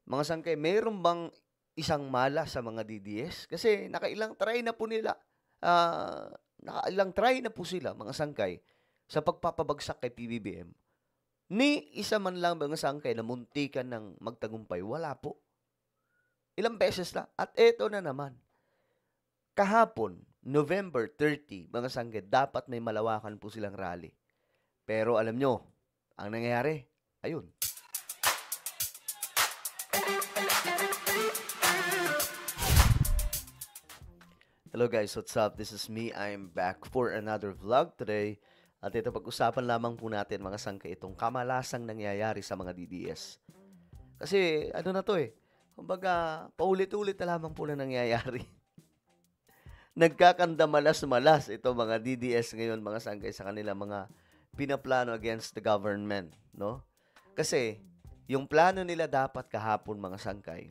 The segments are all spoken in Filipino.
Mga sangkay, mayroon bang isang mala sa mga DDS? Kasi nakailang try na po sila, mga sangkay, sa pagpapabagsak kay PBBM. Ni isa man lang mga sangkay na muntikan ng magtagumpay, wala po. Ilang beses lang. At eto na naman. Kahapon, November 30, mga sangkay, dapat may malawakan po silang rally. Pero alam nyo, ang nangyayari, ayun. Hello guys, what's up? This is me. I'm back for another vlog today. At ito pag-usapan lamang po natin mga sangkay itong kamalasang nangyayari sa mga DDS. Kasi ano na to kumbaga paulit-ulit na lamang po na nangyayari. Nagkakandamalas-malas ito mga DDS ngayon mga sangkay sa kanila mga pinaplano against the government, no? Kasi yung plano nila dapat kahapon mga sangkay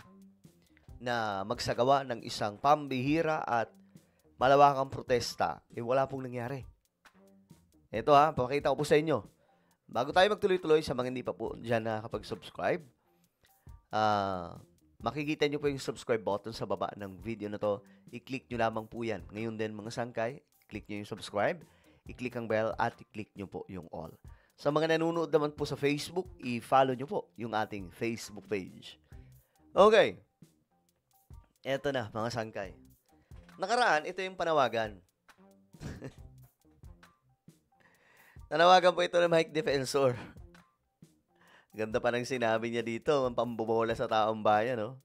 na magsagawa ng isang pambihira at malawakang protesta, wala pong nangyari. Ito pakita ko po sa inyo. Bago tayo magtuloy-tuloy sa mga hindi pa po dyan nakakapag-subscribe, makikita nyo po yung subscribe button sa baba ng video na to. I-click nyo lamang po yan. Ngayon din mga sangkay, click nyo yung subscribe, i-click ang bell at i-click nyo po yung all. Sa mga nanonood naman po sa Facebook, i-follow nyo po yung ating Facebook page. Okay. Eto na mga sangkay. Nakaraan, ito yung panawagan. Nanawagan po ito ng Mike Defensor. Ganda pa ng sinabi niya dito, ang pambobola sa taong bayan, no?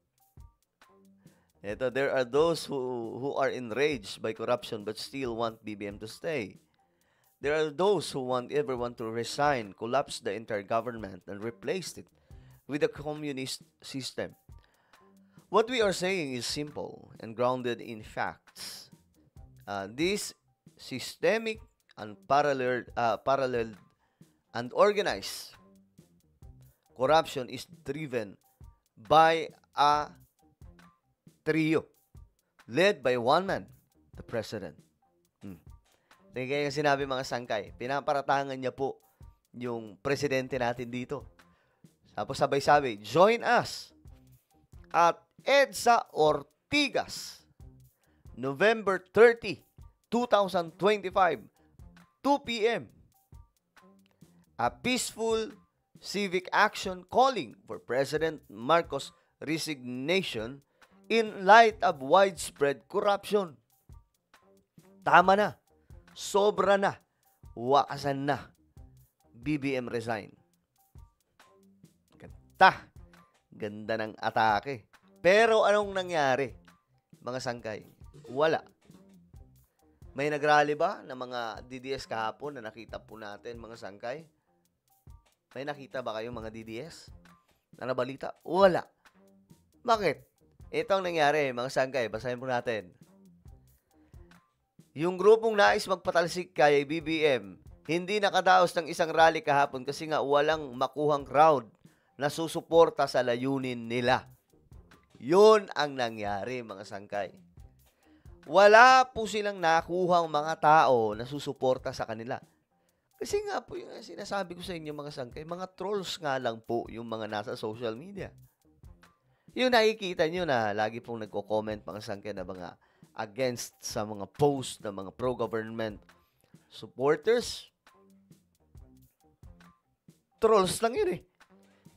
Ito, there are those who are enraged by corruption but still want BBM to stay. There are those who want everyone to resign, collapse the entire government, and replace it with a communist system. What we are saying is simple and grounded in facts. This systemic and parallel and organized corruption is driven by a trio led by one man, the president. Kaya sinabi mga sangkay, pinaparatangan niya po yung presidente natin dito. Tapos sabay-sabay, join us at EDSA Ortigas, November 30, 2025, 2 p.m. A peaceful civic action calling for President Marcos' resignation in light of widespread corruption. Tama na. Sobra na. Wakasan na. BBM resign. Ganda ng atake. Pero anong nangyari, mga sangkay? Wala. May nagrally ba ng mga DDS kahapon na nakita po natin, mga sangkay? May nakita ba kayong mga DDS na nabalita? Wala. Bakit? Ito ang nangyari, mga sangkay. Basahin po natin. Yung grupong nais magpatalsik kay BBM, hindi nakadaos ng isang rally kahapon kasi nga walang makuhang crowd na susuporta sa layunin nila. Yun ang nangyari, mga sangkay. Wala po silang nakuhang mga tao na susuporta sa kanila. Kasi nga po yung sinasabi ko sa inyo, mga sangkay, mga trolls nga lang po yung mga nasa social media. Yung nakikita nyo na lagi pong nagko-comment, mga sangkay, na mga against sa mga post ng mga pro-government supporters. Trolls lang yun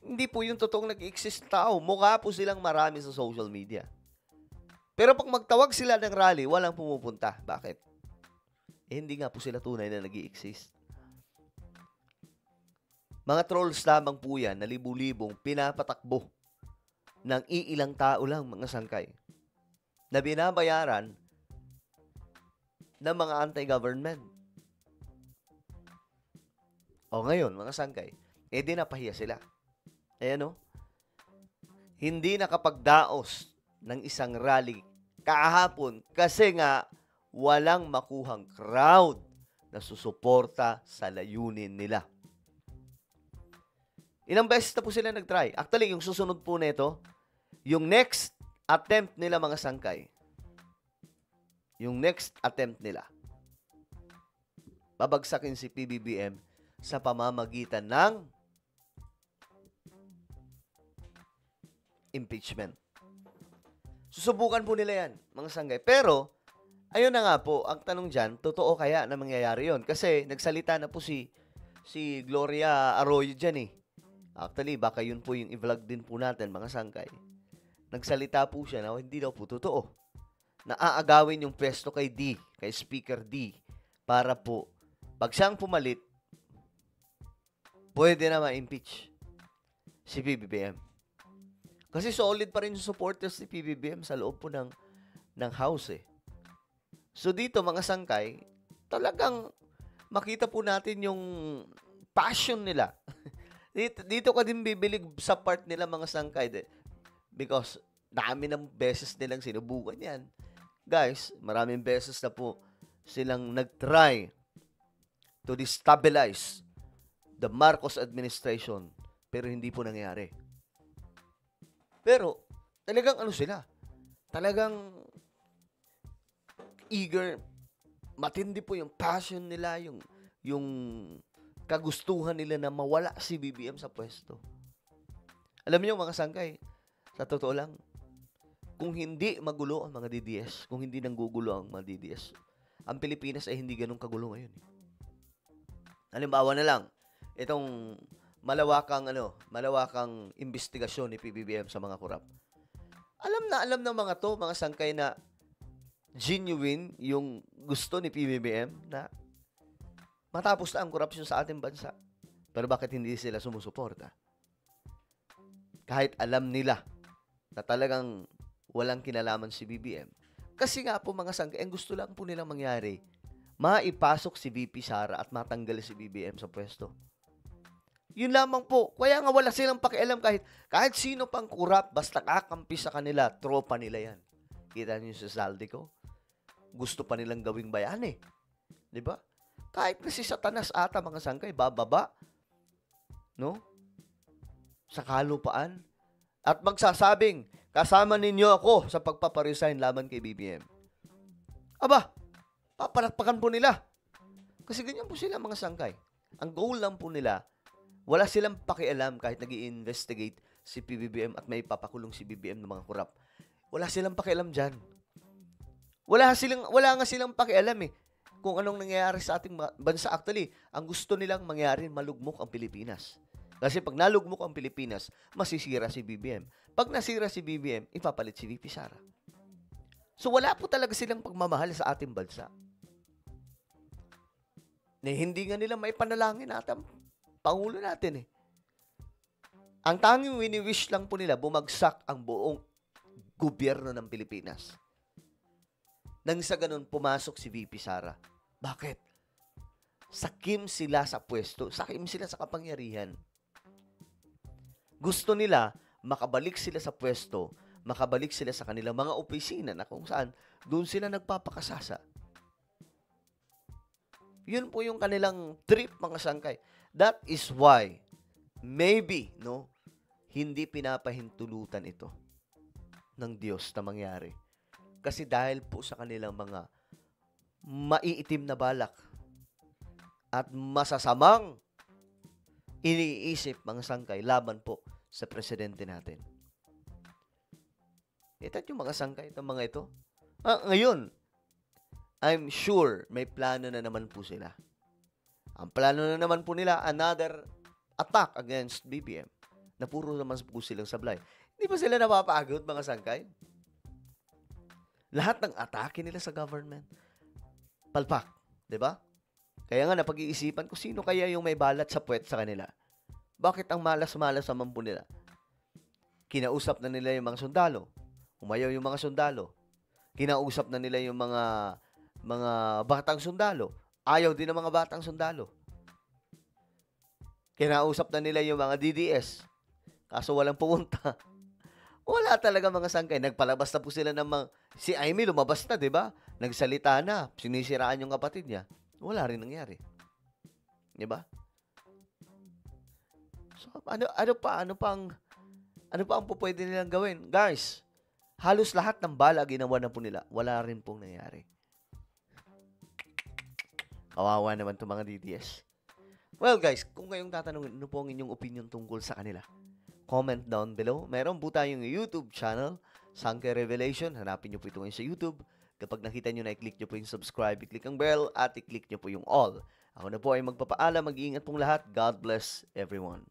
Hindi po yung totoong nag-exist tao. Mukha po silang marami sa social media. Pero pag magtawag sila ng rally, walang pumupunta. Bakit? Hindi nga po sila tunay na nag-exist. Mga trolls lamang po yan na libu-libong pinapatakbo ng iilang tao lang, mga sangkay, na binabayaran ng mga anti-government. O ngayon, mga sangkay, di napahiya sila. Ayan hindi nakapagdaos ng isang rally kahapon kasi nga walang makuhang crowd na susuporta sa layunin nila. Ilang beses na po sila nag-try. Actually, yung susunod po nito, yung next attempt nila, mga sangkay, yung next attempt nila, babagsakin si PBBM sa pamamagitan ng impeachment. Susubukan po nila yan, mga sanggay. Pero, ayun na nga po, ang tanong dyan, totoo kaya na mangyayari yon? Kasi nagsalita na po si Gloria Arroyo dyan eh. Actually, baka yun po yung i-vlog din po natin, mga sangkay. Nagsalita po siya na hindi daw po totoo. Naaagawin yung pwesto kay Speaker D, para po, pag siyang pumalit, pwede na ma-impeach si PBBM. Kasi solid pa rin yung supporters ni PBBM sa loob po ng House eh. So dito mga sangkay, talagang makita po natin yung passion nila. dito ka din bibilig sa part nila mga sangkay. Because dami ng beses nilang sinubukan yan. Guys, maraming beses na po silang nag-try to destabilize the Marcos administration. Pero hindi po nangyari. Pero, talagang ano sila? Talagang eager, matindi po yung passion nila, yung kagustuhan nila na mawala si BBM sa pwesto. Alam niyo mga sangkay, sa totoo lang, kung hindi magulo ang mga DDS, kung hindi nanggugulo ang mga DDS, ang Pilipinas ay hindi ganun kagulo ngayon. Halimbawa na lang, itong malawakang investigasyon ni PBBM sa mga korap. Alam ng mga to, mga sangkay na genuine yung gusto ni PBBM na matapos na ang korupsyon sa ating bansa. Pero bakit hindi sila sumusuporta? Kahit alam nila na talagang walang kinalaman si BBM. Kasi nga po mga sangkay, ang gusto lang po nilang mangyari, maipasok si VP Sara at matanggal si BBM sa pwesto. Yun lamang po. Kaya nga wala silang pakialam kahit sino pang kurap, basta kakampi sa kanila, tropa nila yan. Kita niyo sa Saldico? Gusto pa nilang gawing bayani. Di ba? Kahit na si Satanas ata, mga sangkay, bababa, no? Sa kalupaan. At magsasabing, kasama ninyo ako sa pagpaparesign laban kay BBM. Aba, papalakpakan po nila. Kasi ganyan po sila, mga sangkay. Ang goal lang po nila, wala silang pakialam kahit nag-i-investigate si PBBM at may papakulong si BBM ng mga kurap. Wala silang pakialam dyan. Wala nga silang pakialam eh kung anong nangyayari sa ating bansa. Actually, ang gusto nilang mangyari, malugmok ang Pilipinas. Kasi pag nalugmok ang Pilipinas, masisira si BBM. Pag nasira si BBM, ipapalit si VP Sara. So wala po talaga silang pagmamahal sa ating bansa. Na hindi nga nila may panalangin natin Pangulo natin eh. Ang tanging wini-wish lang po nila, bumagsak ang buong gobyerno ng Pilipinas. Nang sa ganun, pumasok si VP Sara. Bakit? Sakim sila sa pwesto. Sakim sila sa kapangyarihan. Gusto nila, makabalik sila sa pwesto, makabalik sila sa kanilang mga opisina na kung saan, doon sila nagpapakasasa. Yun po yung kanilang trip, mga sangkay. That is why, maybe, hindi pinapahintulutan ito ng Diyos na mangyari. Kasi dahil po sa kanilang mga maiitim na balak at masasamang iniisip, mga sangkay, laban po sa presidente natin. Ito yung mga sangkay, itong mga ito. Ngayon, I'm sure may plano na naman po sila. Ang plano na naman po nila, another attack against BBM, na puro naman po silang sablay. Hindi ba sila napapagod, mga sangkay? Lahat ng atake nila sa government, palpak, di ba? Kaya nga, napag-iisipan ko, sino kaya yung may balat sa puwet sa kanila? Bakit ang malas-malas naman po nila? Kinausap na nila yung mga sundalo. Umayaw yung mga sundalo. Kinausap na nila yung mga batang sundalo. Ayaw din ng mga batang sundalo. Kinausap na nila yung mga DDS. Kaso walang pumunta. Wala talaga, mga sangkay. Nagpalabas na po sila ng mga... Si Amy lumabas na, di ba? Nagsalita na. Sinisiraan yung kapatid niya. Wala rin nangyari. Di ba? So, ano pa ang pwede nilang gawin? Guys, halos lahat ng bala ginawa na po nila. Wala rin pong nangyari. Kawawa naman itong mga DDS. Well guys, kung kayong tatanungin, ano po ang inyong opinion tungkol sa kanila? comment down below. Meron po tayong YouTube channel, Sangke Revelation. Hanapin nyo po ito ngayon sa YouTube. Kapag nakita nyo na, i-click nyo po yung subscribe, i-click ang bell, at i-click nyo po yung all. Ako na po ay magpapaalam. Mag-iingat pong lahat. God bless everyone.